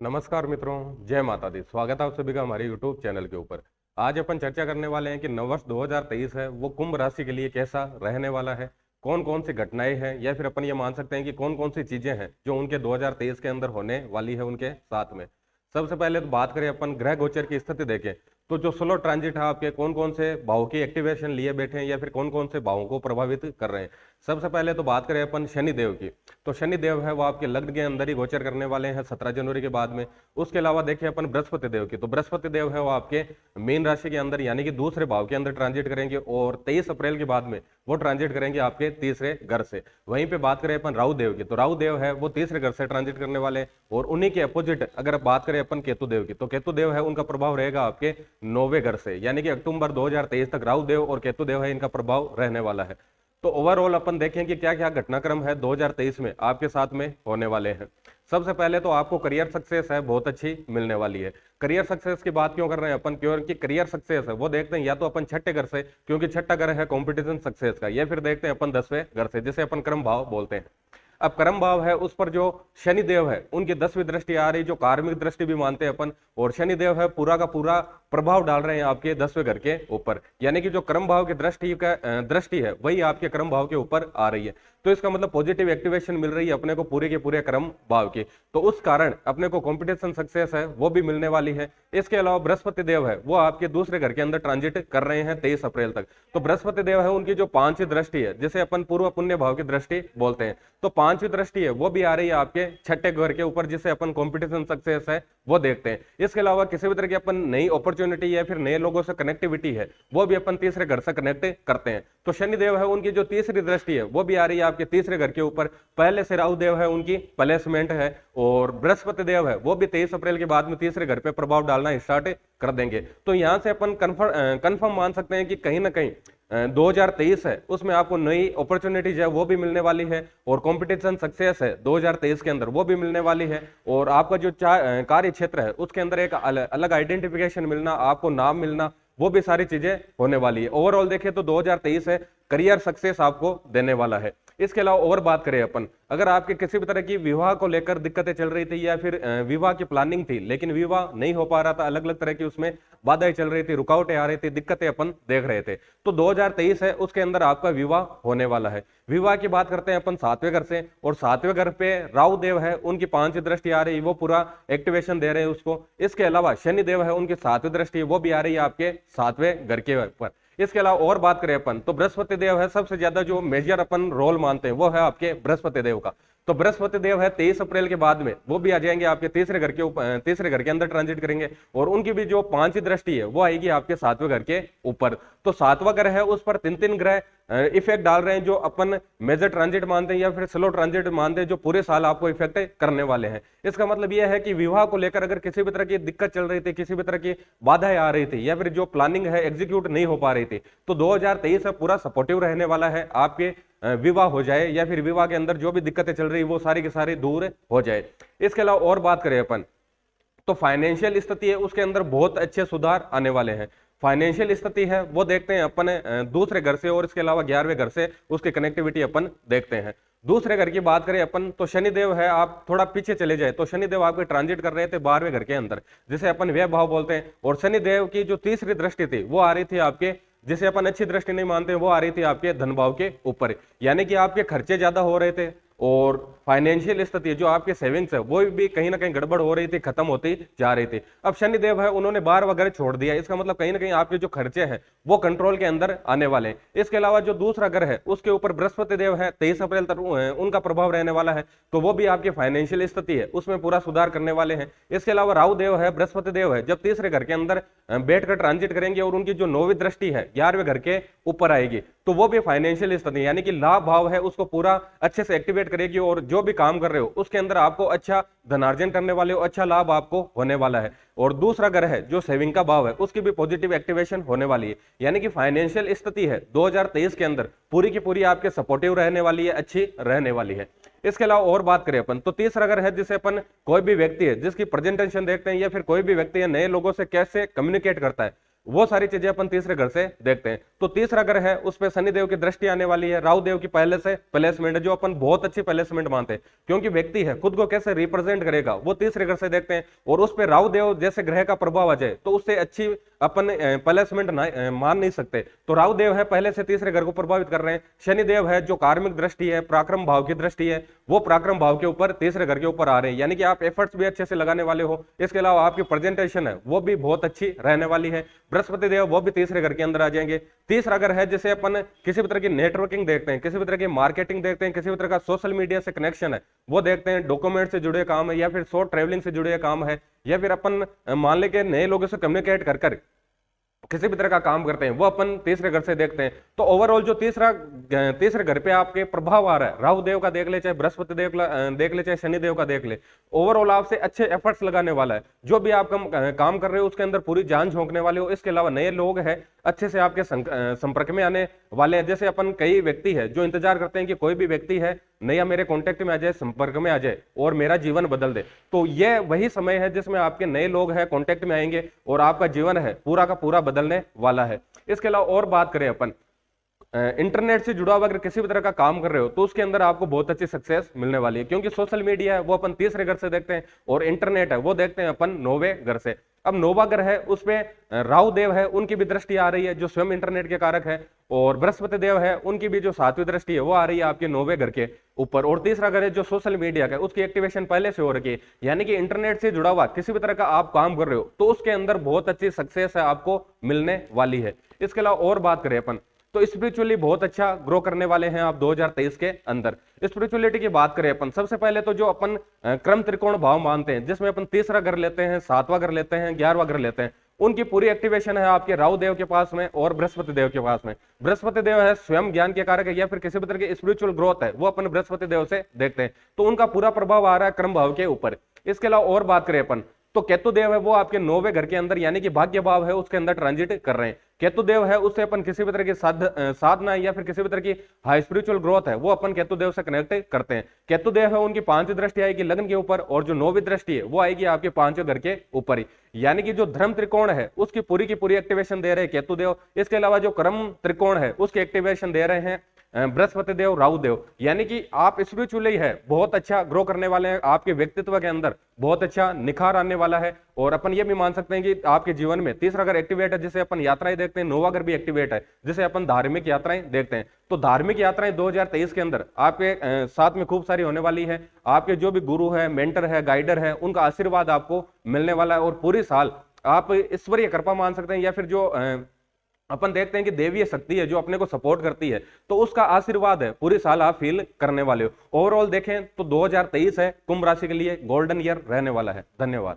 नमस्कार मित्रों, जय माता दी। स्वागत है आप सभी का हमारे YouTube चैनल के ऊपर। आज अपन चर्चा करने वाले हैं कि नववर्ष 2023 है वो कुंभ राशि के लिए कैसा रहने वाला है, कौन कौन सी घटनाएं हैं या फिर अपन ये मान सकते हैं कि कौन कौन सी चीजें हैं जो उनके 2023 के अंदर होने वाली है उनके साथ में। सबसे पहले तो बात करें अपन ग्रह गोचर की स्थिति देखें तो जो स्लो ट्रांजिट है आपके कौन कौन से भाव की एक्टिवेशन लिए बैठे हैं या फिर कौन कौन से भावों को प्रभावित कर रहे हैं। सबसे पहले तो बात करें अपन शनि देव की, तो शनि देव है वो आपके लग्न के अंदर ही गोचर करने वाले हैं 17 जनवरी के बाद में। उसके अलावा देखिए अपन बृहस्पति देव की, तो बृहस्पति देव है वो आपके मीन राशि के अंदर यानी कि दूसरे भाव के अंदर ट्रांजिट करेंगे और 23 अप्रैल के बाद में वो ट्रांजिट करेंगे आपके तीसरे घर से। वहीं पे बात करें अपन राहु देव की, तो राहु देव है वो तीसरे घर से ट्रांजिट करने वाले हैं और उन्हीं के अपोजिट अगर बात करें अपन केतु देव की, तो केतु देव है उनका प्रभाव रहेगा आपके 9वें घर से, यानी कि अक्टूबर 2023 तक राहु देव और केतु देव है इनका प्रभाव रहने वाला है। तो ओवरऑल अपन देखें कि क्या क्या घटनाक्रम है 2023 में आपके साथ में होने वाले हैं। सबसे पहले तो आपको करियर सक्सेस है बहुत अच्छी मिलने वाली है। करियर सक्सेस की बात क्यों कर रहे हैं अपन, क्योंकि करियर सक्सेस है वो देखते हैं या तो अपन छठे घर से, क्योंकि छठा घर है कंपटीशन सक्सेस का, या फिर देखते हैं अपन 10वें घर से जिसे अपन कर्म भाव बोलते हैं। अब कर्म भाव है उस पर जो शनि देव है उनकी 10वीं दृष्टि आ रही, जो कार्मिक दृष्टि भी मानते हैं अपन, और शनि देव है पूरा का पूरा प्रभाव डाल रहे हैं आपके 10वें घर के ऊपर, यानी कि जो कर्म भाव की दृष्टि है वही आपके कर्म भाव के ऊपर आ रही है। तो इसका मतलब पॉजिटिव एक्टिवेशन मिल रही है अपने को पूरे के पूरे कर्म भाव की, तो उस कारण अपने को कंपटीशन सक्सेस है वो भी मिलने वाली है। इसके अलावा बृहस्पति देव है वो आपके दूसरे घर के अंदर ट्रांजिट कर रहे हैं 23 अप्रैल तक। तो बृहस्पति देव है उनकी जो 5वीं दृष्टि है जिसे अपन पूर्व पुण्य भाव की दृष्टि बोलते हैं, तो 5वीं दृष्टि है वो भी आ रही है आपके छठे घर के ऊपर जिसे अपन कंपटीशन सक्सेस है वो देखते हैं। इसके अलावा किसी भी तरह की अपन नई अपॉर्चुनिटी या फिर नए लोगों से कनेक्टिविटी है वो भी अपन तीसरे घर से कनेक्ट करते हैं। तो शनि देव है उनकी जो तीसरी दृष्टि है वो भी आ रही है आपके तीसरे घर के ऊपर। पहले से राहु देव है उनकी प्लेसमेंट है और बृहस्पति देव है वो भी 23 अप्रैल के बाद में तीसरे घर पे प्रभाव डालना स्टार्ट कर देंगे। तो यहां से अपन कंफर्म मान सकते हैं कि कहीं ना कहीं 2023 है उसमें आपको नई अपॉर्चुनिटीज है वो भी मिलने वाली है और कंपटीशन सक्सेस है 2023 के अंदर वो भी मिलने वाली है। और आपका जो कार्य क्षेत्र है उसके अंदर एक अलग आइडेंटिफिकेशन मिलना, आपको नाम मिलना, वो भी सारी चीजें होने वाली है। ओवरऑल देखें तो 2023 है करियर सक्सेस आपको देने वाला है। इसके अलावा और बात करें अपन, अगर आपके किसी भी तरह की विवाह को लेकर दिक्कतें चल रही थी या फिर विवाह की प्लानिंग थी लेकिन विवाह नहीं हो पा रहा था, अलग अलग तरह की उसमें बाधाएं चल रही थी, रुकावटें आ रही थी, दिक्कतें अपन देख रहे थे, तो 2023 है उसके अंदर आपका विवाह होने वाला है। विवाह की बात करते हैं अपन 7वें घर से, और 7वें घर पे राहु देव है उनकी 5वीं दृष्टि आ रही है वो पूरा एक्टिवेशन दे रहे हैं उसको। इसके अलावा शनि देव है उनकी 7वीं दृष्टि वो भी आ रही है आपके 7वें घर के ऊपर। इसके अलावा और बात करें अपन तो बृहस्पति देव है सबसे ज्यादा जो मेजर अपन रोल मानते हैं वो है आपके बृहस्पति देव का। तो बृहस्पति देव है 23 अप्रैल के बाद में वो भी आ जाएंगे आपके तीसरे घर के ऊपर, तीसरे घर के अंदर ट्रांजिट करेंगे और उनकी भी जो 5वीं दृष्टि है वो आएगी आपके 7वें घर के ऊपर। तो 7वां घर है उस पर तीन तीन ग्रह इफेक्ट डाल रहे हैं जो अपन मेजर ट्रांजिट मानते हैं या फिर स्लो ट्रांजिट मानते हैं, जो पूरे साल आपको इफेक्ट करने वाले हैं। इसका मतलब यह है कि विवाह को लेकर अगर किसी भी तरह की दिक्कत चल रही थी, किसी भी तरह की बाधाएं आ रही थी या फिर जो प्लानिंग है एग्जीक्यूट नहीं हो पा रही थी, तो 2023 पूरा सपोर्टिव रहने वाला है, आपके विवाह हो जाए या फिर विवाह के अंदर जो भी दिक्कतें चल रही वो सारी की सारी दूर हो जाए। इसके अलावा और बात करें अपन तो फाइनेंशियल स्थिति है उसके अंदर बहुत अच्छे सुधार आने वाले हैं। फाइनेंशियल स्थिति है वो देखते हैं अपन दूसरे घर से और इसके अलावा 11वें घर से उसकी कनेक्टिविटी अपन देखते हैं। दूसरे घर की बात करें अपन तो शनिदेव है, आप थोड़ा पीछे चले जाए तो शनिदेव आपके ट्रांजिट कर रहे थे 12वें घर के अंदर जिसे अपन व्यय भाव बोलते हैं, और शनिदेव की जो तीसरी दृष्टि थी वो आ रही थी आपके, जिसे अपन अच्छी दृष्टि नहीं मानते, वो आ रही थी आपके धन भाव के ऊपर, यानी कि आपके खर्चे ज्यादा हो रहे थे और फाइनेंशियल स्थिति जो आपके सेविंग्स है वो भी कहीं ना कहीं गड़बड़ हो रही थी, खत्म होती जा रही थी। अब शनिदेव है उन्होंने 12 वगैरह छोड़ दिया, इसका मतलब कहीं ना कहीं आपके जो खर्चे हैं वो कंट्रोल के अंदर आने वाले हैं। इसके अलावा जो दूसरा घर है उसके ऊपर बृहस्पति देव है 23 अप्रैल तक उनका प्रभाव रहने वाला है, तो वो भी आपकी फाइनेंशियल स्थिति है उसमें पूरा सुधार करने वाले हैं। इसके अलावा राहु देव है बृहस्पति देव है जब तीसरे घर के अंदर बैठकर ट्रांजिट करेंगे और उनकी जो 9वीं दृष्टि है 11वें घर के ऊपर आएगी, तो वो भी फाइनेंशियल स्थिति यानी कि लाभ भाव है उसको पूरा अच्छे से एक्टिवेट करेगी और जो भी काम कर रहे हो उसके अंदर आपको अच्छा धनार्जन करने वाले हो, अच्छा लाभ आपको होने वाला है। और दूसरा घर है जो सेविंग का भाव है उसकी भी पॉजिटिव एक्टिवेशन होने वाली है, यानी कि फाइनेंशियल स्थिति है 2023 के अंदर पूरी की पूरी आपके सपोर्टिव रहने वाली है, अच्छी रहने वाली है। इसके अलावा और बात करें अपन तो तीसरा घर है जिसे अपन कोई भी व्यक्ति है जिसकी प्रेजेंटेशन देखते हैं या फिर कोई भी व्यक्ति है नए लोगों से कैसे कम्युनिकेट करता है, वो सारी चीजें अपन तीसरे घर से देखते हैं। तो तीसरा घर है उस पे शनिदेव की दृष्टि आने वाली है, राहु देव की पहले से प्लेसमेंट है, जो अपन बहुत अच्छी प्लेसमेंट मानते हैं, क्योंकि व्यक्ति है खुद को कैसे रिप्रेजेंट करेगा वो तीसरे घर से देखते हैं। और उस पे राहु देव जैसे ग्रह का प्रभाव आ जाए तो उससे अच्छी अपन प्लेसमेंट मान नहीं सकते। तो राहु देव है पहले से तीसरे घर को प्रभावित कर रहे हैं। शनि देव है जो कार्मिक दृष्टि है, पराक्रम भाव की दृष्टि है, वो पराक्रम भाव के ऊपर तीसरे घर के ऊपर आ रहे हैं, यानी कि आप एफर्ट्स भी अच्छे से लगाने वाले हो। इसके अलावा आपकी प्रेजेंटेशन है वो भी बहुत अच्छी रहने वाली है। बृहस्पति देव वो भी तीसरे घर के अंदर आ जाएंगे। तीसरा घर है जैसे अपन किसी भी तरह की नेटवर्किंग देखते हैं, किसी भी तरह की मार्केटिंग देखते हैं, किसी भी तरह का सोशल मीडिया से कनेक्शन है वो देखते हैं, डॉक्यूमेंट से जुड़े काम है, या फिर शॉर्ट ट्रेवलिंग से जुड़े काम है, या फिर अपन मान ले के नए लोगों से कम्युनिकेट कर कर किसी भी तरह का काम करते हैं, वो अपन तीसरे घर से देखते हैं। तो ओवरऑल जो तीसरे घर पे आपके प्रभाव आ रहा है, राहु देव का देख ले, चाहे बृहस्पति देव देख ले, चाहे शनि देव का देख ले, ओवरऑल आपसे अच्छे एफर्ट्स लगाने वाला है। जो भी आप काम कर रहे हो उसके अंदर पूरी जान झोंकने वाले हो। इसके अलावा नए लोग हैं अच्छे से आपके संपर्क में आने वाले हैं। जैसे अपन कई व्यक्ति है जो इंतजार करते हैं कि कोई भी व्यक्ति है नया मेरे कांटेक्ट में आ जाए, संपर्क में आ जाए और मेरा जीवन बदल दे। तो यह वही समय है जिसमें आपके नए लोग हैं कांटेक्ट में आएंगे और आपका जीवन है पूरा का पूरा बदलने वाला है। इसके अलावा और बात करें अपन इंटरनेट से जुड़ा हुआ अगर किसी भी तरह का काम कर रहे हो तो उसके अंदर आपको बहुत अच्छी सक्सेस मिलने वाली है, क्योंकि सोशल मीडिया है वो अपन तीसरे घर से देखते हैं और इंटरनेट है वो देखते हैं अपन 9वें घर से। अब 9वां घर है उस पे राहु देव है उनकी भी दृष्टि आ रही है जो स्वयं इंटरनेट के कारक है, और बृहस्पति देव है उनकी भी जो 7वीं दृष्टि है वो आ रही है आपके 9वें घर के ऊपर। और तीसरा घर है जो सोशल मीडिया का, उसकी एक्टिवेशन पहले से हो रखी है, यानी कि इंटरनेट से जुड़ा हुआ किसी भी तरह का आप काम कर रहे हो तो उसके अंदर बहुत अच्छी सक्सेस है आपको मिलने वाली है। इसके अलावा और बात करें अपन तो स्पिरिचुअली बहुत अच्छा ग्रो करने वाले हैं आप 2023 के अंदर। स्पिरिचुअलिटी की बात करें अपन सबसे पहले तो जो अपन क्रम त्रिकोण भाव मानते हैं, जिसमें अपन तीसरा घर लेते हैं, 7वां घर लेते हैं, 11वां घर लेते हैं, उनकी पूरी एक्टिवेशन है आपके राहु देव के पास में और बृहस्पति देव के पास में। बृहस्पति देव है स्वयं ज्ञान के कारक है, या फिर किसी भी तरह की स्पिरिचुअल ग्रोथ है वो अपन बृहस्पति देव से देखते हैं, तो उनका पूरा प्रभाव आ रहा है क्रम भाव के ऊपर। इसके अलावा और बात करें अपन तो केतु देव है वो आपके 9वें घर के अंदर, यानी कि भाग्य भाव है उसके अंदर ट्रांजिट कर रहे हैं। केतु देव है उससे अपन किसी भी तरह की साधना या फिर किसी भी तरह की हाई स्पिरिचुअल ग्रोथ है वो अपन केतु देव से कनेक्ट करते हैं। केतु देव है उनकी 5वीं दृष्टि आएगी लग्न के ऊपर, और जो 9वीं दृष्टि है वो आएगी आपके 5वें घर के ऊपर ही, यानी कि जो धर्म त्रिकोण है उसकी पूरी की पूरी एक्टिवेशन दे रहे हैं केतु देव। इसके अलावा जो कर्म त्रिकोण है उसकी एक्टिवेशन दे रहे हैं बृहस्पति देव, राहु देव, यानी कि आप स्पिरिचुअली है बहुत अच्छा ग्रो करने वाले हैं, आपके व्यक्तित्व के अंदर बहुत अच्छा निखार आने वाला है। और अपन ये भी मान सकते हैं कि आपके जीवन में तीसरा घर एक्टिवेट है जिसे अपन यात्राएं देखते हैं, 9वां घर भी एक्टिवेट है जिसे अपन धार्मिक यात्राएं देखते हैं। तो धार्मिक यात्राएं 2023 के अंदर आपके साथ में खूब सारी होने वाली है। आपके जो भी गुरु है, मेंटर है, गाइडर है, उनका आशीर्वाद आपको मिलने वाला है, और पूरी साल आप ईश्वरीय कृपा मान सकते हैं, या फिर जो अपन देखते हैं कि देवीय शक्ति है जो अपने को सपोर्ट करती है, तो उसका आशीर्वाद है पूरी साल आप फील करने वाले हो। ओवरऑल देखें तो 2023 है कुंभ राशि के लिए गोल्डन ईयर रहने वाला है। धन्यवाद।